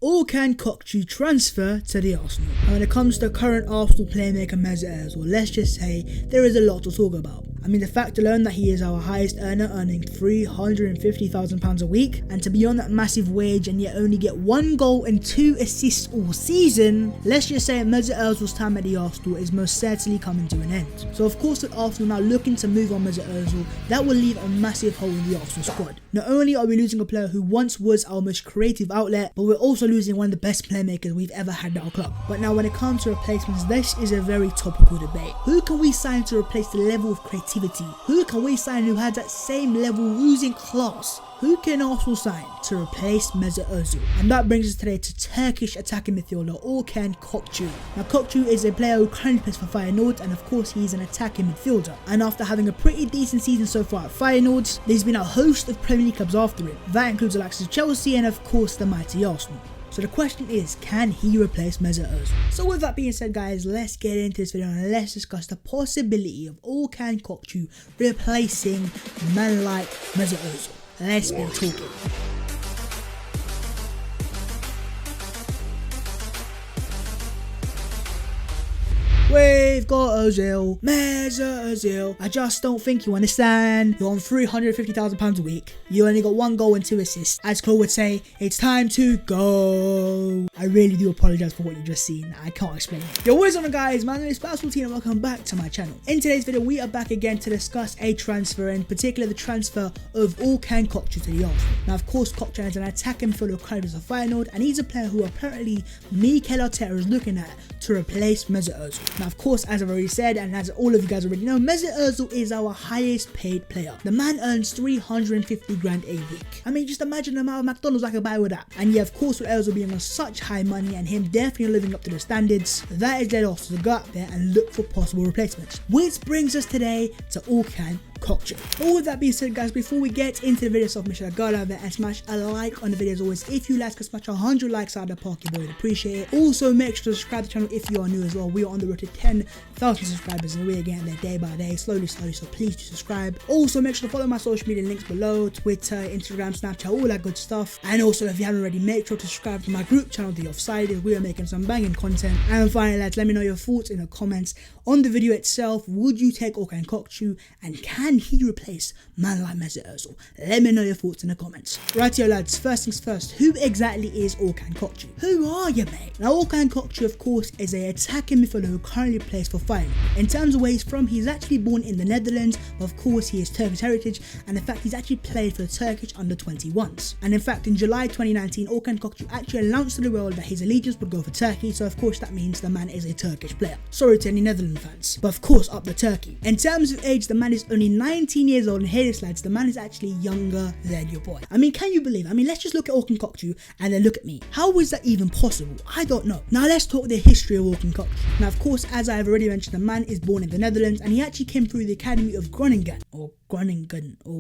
Orkun Kokcu transfer to the Arsenal. Now, when it comes to current Arsenal playmaker Mesut Özil, let's just say there is a lot to talk about. I mean, the fact alone that he is our highest earner, earning £350,000 a week, and to be on that massive wage and yet only get 1 goal and 2 assists all season, let's just say Mesut Ozil's time at the Arsenal is most certainly coming to an end. So of course, with Arsenal now looking to move on Mesut Özil, that will leave a massive hole in the Arsenal squad. Not only are we losing a player who once was our most creative outlet, but we're also losing one of the best playmakers we've ever had at our club. But now when it comes to replacements, this is a very topical debate. Who can we sign to replace the level of creativity? Who can we sign who has that same level losing class? Who can Arsenal sign to replace Mesut Özil? And that brings us today to Turkish attacking midfielder Orkun Kokcu. Now, Kokcu is a player who currently plays for Feyenoord, and of course he's an attacking midfielder. And after having a pretty decent season so far at Feyenoord, there's been a host of Premier League clubs after him. That includes the likes of Chelsea and of course the mighty Arsenal. So the question is, can he replace Mesut Özil? So with that being said, guys, let's get into this video and let's discuss the possibility of Orkun Kokcu replacing a man like Mesut Özil. Let's be talking. We've got Ozil, Mesut Özil. I just don't think you understand. You're on £350,000 a week. You only got 1 goal and 2 assists. As Cole would say, it's time to go. I really do apologize for what you just seen. I can't explain it. Yo, what is on, guys? My name is Mesut and welcome back to my channel. In today's video, we are back again to discuss a transfer, in particular the transfer of Orkun Kokcu to the Arsenal. Now, of course, Kokcu is an attacking midfielder of currently of Feyenoord, and he's a player who apparently Mikel Arteta is looking at to replace Mesut Özil. Now, of course, as I've already said, and as all of you guys already know, Mesut Özil is our highest paid player. The man earns 350 grand a week. I mean, just imagine the amount of McDonald's I could buy with that. And yeah, of course, with Özil being on such high money and him definitely living up to the standards, that is led us to go out there and look for possible replacements. Which brings us today to Orkun Kokcu. All with that being said, guys, before we get into the video itself, make sure to go out there and smash a like on the video as always. If you like, smash 100 likes out of the park, you would appreciate it. Also, make sure to subscribe to the channel if you are new as well. We are on the road to 10,000 subscribers and we're getting there day by day, slowly, so please do subscribe. Also, make sure to follow my social media links below: Twitter, Instagram, Snapchat, all that good stuff. And also, if you haven't already, make sure to subscribe to my group channel, The Offsiders. We are making some banging content. And finally, lads, let me know your thoughts in the comments on the video itself. Would you take Orkun Kokcu, and can he replace man like Mesut Özil? Let me know your thoughts in the comments. Right here, lads, first things first, who exactly is Orkun Kokcu? Who are you, mate? Now, Orkun Kokcu, of course, is an attacking midfielder who currently plays for Feyenoord. In terms of where he's from, he's actually born in the Netherlands, but of course he is Turkish heritage, and in fact he's actually played for the Turkish under-21s. And in fact, in July 2019, Orkun Kokcu actually announced to the world that his allegiance would go for Turkey, so of course that means the man is a Turkish player. Sorry to any Netherlands fans, but of course up the Turkey. In terms of age, the man is only 19 years old, and hear this, lads, the man is actually younger than your boy. I mean, can you believe? I mean, let's just look at Orkun Kokcu and then look at me. How is that even possible? I don't know. Now let's talk the history of Orkun Kokcu. Now, of course, as I have already mentioned, the man is born in the Netherlands, and he actually came through the academy of Groningen, or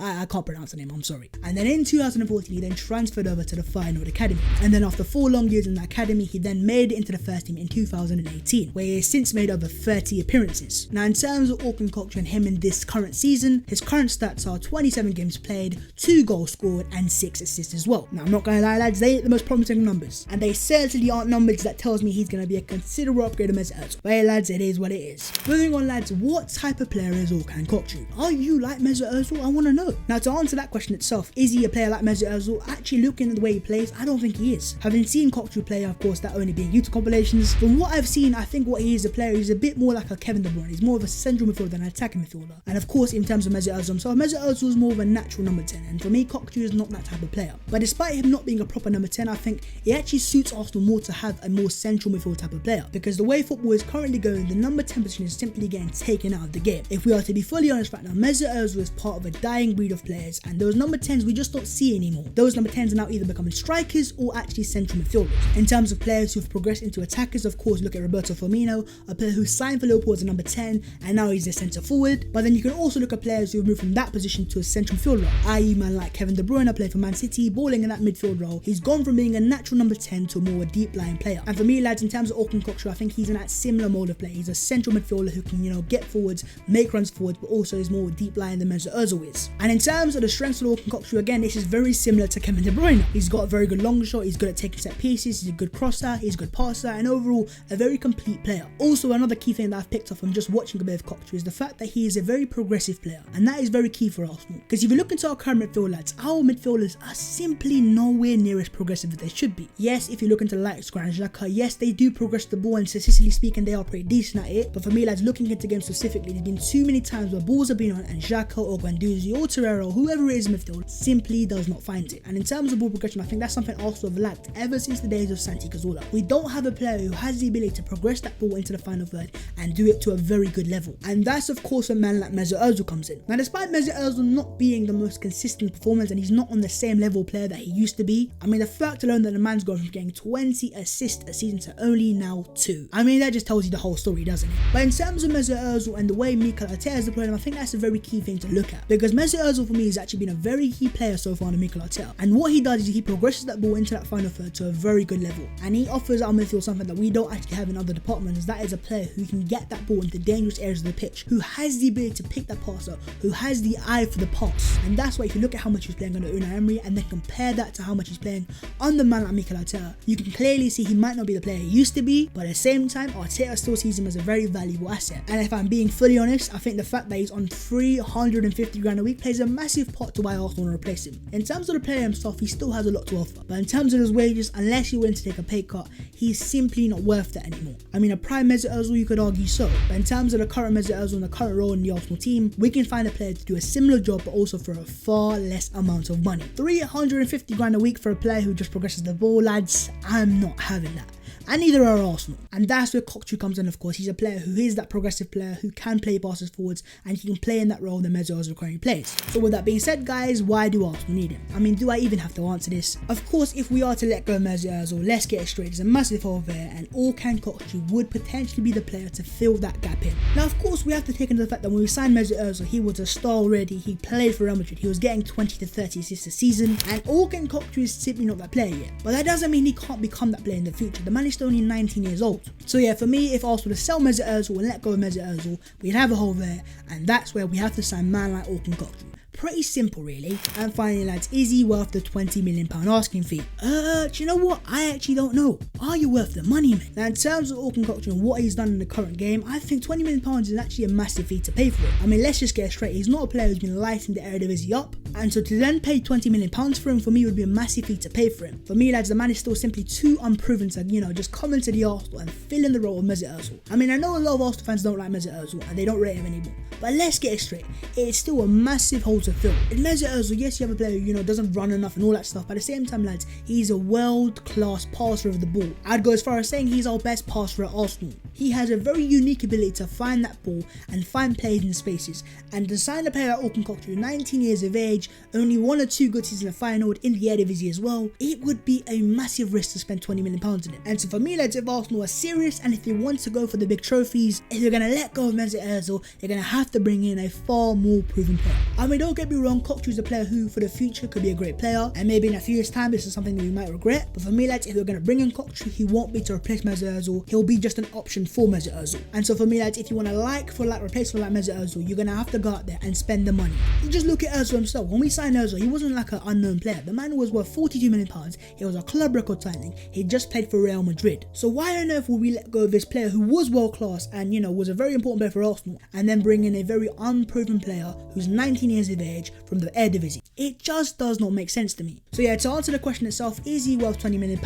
I can't pronounce the name, I'm sorry. And then in 2014, he then transferred over to the Feyenoord Academy. And then after 4 long years in the academy, he then made it into the first team in 2018, where he has since made over 30 appearances. Now, in terms of Orkun Kokcu and him in this current season, his current stats are 27 games played, 2 goals scored, and 6 assists as well. Now, I'm not gonna lie, lads, they ain't the most promising numbers, and they certainly aren't numbers that tells me he's gonna be a considerable upgrade of Mesut Özil. But hey, lads, it is what it is. Moving on, lads, what type of player is Orkun Kokcu? Are you like Mesut Özil? I want to know. Now, to answer that question itself, is he a player like Mesut Özil? Actually, looking at the way he plays, I don't think he is. Having seen Kokcu play, of course, that only being YouTube compilations, from what I've seen, I think what he is a player, he's a bit more like a Kevin De Bruyne. He's more of a central midfielder than an attacking midfielder. And of course, in terms of Mesut Özil himself, Mesut Özil is more of a natural number 10, and for me, Kokcu is not that type of player. But despite him not being a proper number 10, I think it actually suits Arsenal more to have a more central midfield type of player, because the way football is currently going, the number 10 position is simply getting taken out of the game. If we are to be fully honest right now, Mesut Özil is part of a dying breed of players, and those number 10s we just don't see anymore. Those number 10s are now either becoming strikers or actually central midfielders. In terms of players who've progressed into attackers, of course, look at Roberto Firmino, a player who signed for Liverpool as a number 10 and now he's a centre forward. But then you can also look at players who've moved from that position to a central midfield role, i.e. man like Kevin De Bruyne, played for Man City, balling in that midfield role. He's gone from being a natural number 10 to a more deep lying player. And for me, lads, in terms of Orkun Kokcu, I think he's in that similar mold of play. He's a central midfielder who can, get forwards, make runs forwards, but also is more deep lying than Mesut Özil is. And in terms of the strengths of Orkun Kokcu, again, this is very similar to Kevin De Bruyne. He's got a very good long shot, he's good at taking set pieces, he's a good crosser, he's a good passer, and overall a very complete player. Also, another key thing that I've picked up from just watching a bit of Kokcu is the fact that he is a very progressive player, and that is very key for Arsenal. Because if you look into our current midfield, lads, our midfielders are simply nowhere near as progressive as they should be. Yes, if you look into likes Granit Xhaka, yes, they do progress the ball, and statistically speaking, they are pretty decent at it. But for me, lads, looking into games specifically, there's been too many times where balls have been on and Xhaka or Guendouzi or Torreira, whoever it is in midfield, simply does not find it. And in terms of ball progression, I think that's something Arsenal have lacked ever since the days of Santi Cazorla. We don't have a player who has the ability to progress that ball into the final third and do it to a very good level. And that's of course a man like Mesut Özil comes in. Now, despite Mesut Özil not being the most consistent performance and he's not on the same level player that he used to be, I mean, the fact alone that the man's gone from getting 20 assists a season to only now 2. I mean, that just tells you the whole story, doesn't it? But in terms of Mesut Özil and the way Mikel Arteta has deployed him, I think that's a very key thing to look at, because Mesut Özil for me has actually been a very key player so far under Mikel Arteta. And what he does is he progresses that ball into that final third to a very good level, and he offers our midfield something that we don't actually have in other departments. That is a player who can get that ball into dangerous areas of the pitch, who has the ability to pick that pass up, who has the eye for the pass. And that's why if you look at how much he's playing under Unai Emery and then compare that to how much he's playing under man like Mikel Arteta, you can clearly see he might not be the player he used to be, but at the same time Arteta still sees him as a very valuable asset. And if I'm being fully honest, I think the fact that he's on 350 grand a week plays a massive part to why Arsenal want to replace him. In terms of the player himself, he still has a lot to offer, but in terms of his wages, unless you're willing to take a pay cut, he's simply not worth that anymore. I mean, a prime Mesut Özil, you could argue so, but in terms of the current Mesut Özil and the current role in the Arsenal team, we can find a player to do a similar job but also for a far less amount of money. 350 grand a week for a player who just progresses the ball, lads, I'm not having that. And neither are Arsenal. And that's where Kokcu comes in, of course. He's a player who is that progressive player who can play passes forwards and he can play in that role that Mesut Ozil currently plays. So with that being said, guys, why do Arsenal need him? I mean, do I even have to answer this? Of course, if we are to let go of Mesut Ozil, let's get it straight. There's a massive hole there, and Orkun Kökçü would potentially be the player to fill that gap in. Now, of course, we have to take into the fact that when we signed Mesut Ozil, he was a star already. He played for Real Madrid. He was getting 20 to 30 assists a season, and Orkun Kökçü is simply not that player yet. But that doesn't mean he can't become that player in the future. The man is still only 19 years old. So yeah, for me, if Arsenal to sell Mesut Ozil and let go of Mesut Ozil, we'd have a hole there, and that's where we have to sign man like Orkun Kokcu. Pretty simple, really. And finally, lads, is he worth the £20 million asking fee? Do you know what? I actually don't know. Are you worth the money, man? Now, in terms of Orkun Kokcu and what he's done in the current game, I think £20 million is actually a massive fee to pay for it. I mean, let's just get it straight. He's not a player who's been lighting the Eredivisie up, and so to then pay £20 million for him, for me, would be a massive fee to pay for him. For me, lads, the man is still simply too unproven to, just come into the Arsenal and fill in the role of Mesut Ozil. I mean, I know a lot of Arsenal fans don't like Mesut Ozil and they don't rate him anymore, but let's get it straight. It's still a massive hole to fill. In Mesut Ozil, yes, you have a player who, doesn't run enough and all that stuff, but at the same time, lads, he's a world-class passer of the ball. I'd go as far as saying he's our best passer at Arsenal. He has a very unique ability to find that ball and find plays in spaces, and to sign a player like Orkun Kokcu, 19 years of age, only 1 or 2 good seasons in the Feyenoord, in the Eredivisie as well, it would be a massive risk to spend £20 million on him. And so for me, lads, if Arsenal are serious and if they want to go for the big trophies, if they're going to let go of Mesut Ozil, they're going to have to bring in a far more proven player. I mean, don't get me wrong, Kokcu is a player who for the future could be a great player, and maybe in a few years time this is something that we might regret, but for me, lads, if we're going to bring in Kokcu, he won't be to replace Mesut Ozil, he'll be just an option for Mesut Ozil. And so for me, lads, if you want a replacement like Mesut Ozil, you're going to have to go out there and spend the money. You just look at Ozil himself. When we signed Ozil, he wasn't like an unknown player. The man was worth £42 million, he was a club record signing, he just played for Real Madrid. So why on earth would we let go of this player who was world class and was a very important player for Arsenal, and then bring in a very unproven player who's 19 years of age from the Eredivisie? It just does not make sense to me. So yeah, to answer the question itself, is he worth £20 million?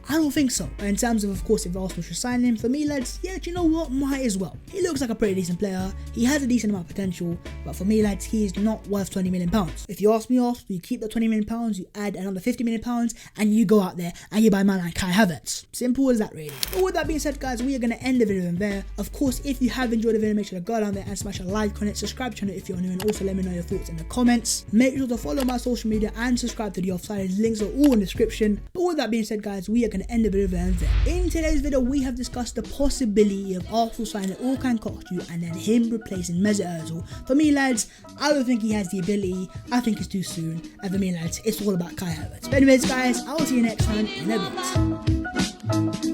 I don't think so. In terms of course, if Arsenal should sign him, for me, lads, yeah, do you know what? Might as well. He looks like a pretty decent player. He has a decent amount of potential, but for me, lads, he is not worth £20 million. If you ask me, Arsenal, you keep the £20 million, you add another £50 million, and you go out there and you buy man like Kai Havertz. Simple as that, really. But with that being said, guys, we are going to end the video in there. Of course, if you have enjoyed the video, make sure to go down there and smash a like on it, subscribe to the channel if you're new, and also let me know your thoughts in the comments. Make sure to follow my social media and subscribe to the Offside. Links are all in the description. But with that being said, guys, we are going to end the video there. In today's video, we have discussed the possibility of Arsenal signing Orkun Kokcu and then him replacing Mesut Ozil. For me, lads, I don't think he has the ability. I think it's too soon. And for me, lads, it's all about Kai Havertz. But anyways, guys, I'll see you next time in a bit.